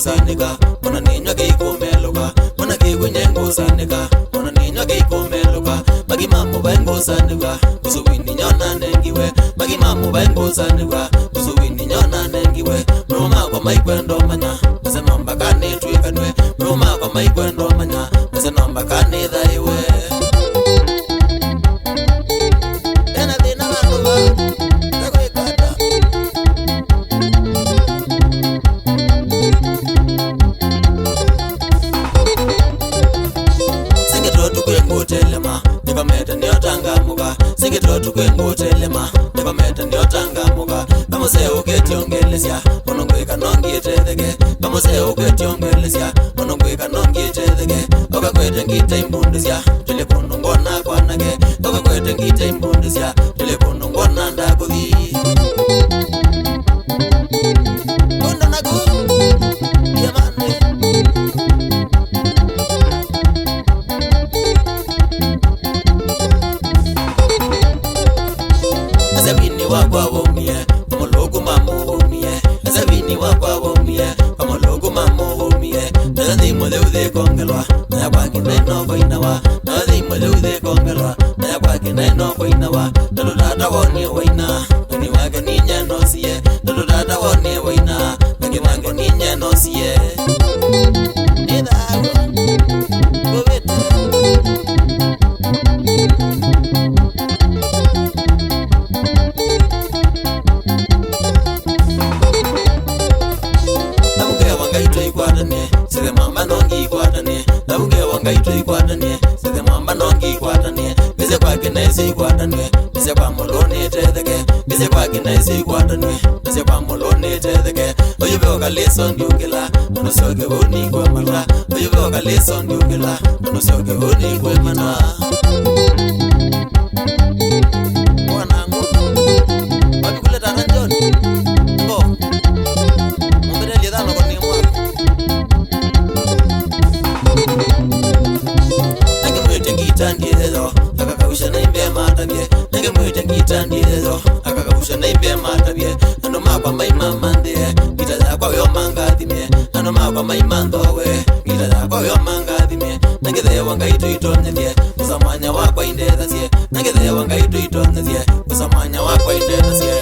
sanika ona ninywa geikomeluka ona gegunyengo sanika ona ninywa geikomeluka bagi mamu bengo sanika kusuwini nyona nengiwe bagi mamu bengo sanika kusuwini nyona nengiwe mruma kwa maikwendo manya bese nomba kane tuikanwe mruma kwa maikwendo manya bese nomba kane dhaiwe tena dina manuwa tako ikata singetrotu kwengutelema nikameta niotangamuka singetrotu kwengutelema nikameta niotangamuka kamose uketiongelesya onongwika nongitetheke kamose uketiongelesya onongwika nongitetheke okakwete ngitaimbundisya tulikunongona kwanake okakwete ngitaimbundisya tulikunongona ndakuthi kondanaku yamane Azabini wakwa womie, kamologu mamu womie. Azabini wakwa womie, kamologu mamu womie. Nazi moleude kongelwa, na kwaki neno koinawa. Nazi moleude kongelwa, na kwaki neno koinawa. Toludata woni waina, nani wake ninye nosie. Toludata woni waina, nani wake ninye nosie. Nidago, gobete. Sede mamba nongi kwadane Nabuge wanga ito ikwadane Sede mamba nongi kwadane Bise kwa kina isi kwadane Bise kwa molone tetheke Bise kwa kina isi kwadane Bise kwa molone tetheke Oyube waka leson diukila Nusoke honi kwa mata Oyube waka leson diukila Nusoke honi kwa mana Wanangu Wabikule taranjoni Ngo Mbede lidhano koni mwako Tandizo akakausha na imbe matabye nenge mwete ngitandizo akakausha na imbe matabye ando makwa maimama ndie gitaza kwa yo mangathimye ando makwa maimando we gitaza kwa yo mangathimye nenge the wanga itoitonyethie usamanya wakwa indethasie nenge the wanga itoitonyethie usamanya wakwa indethasie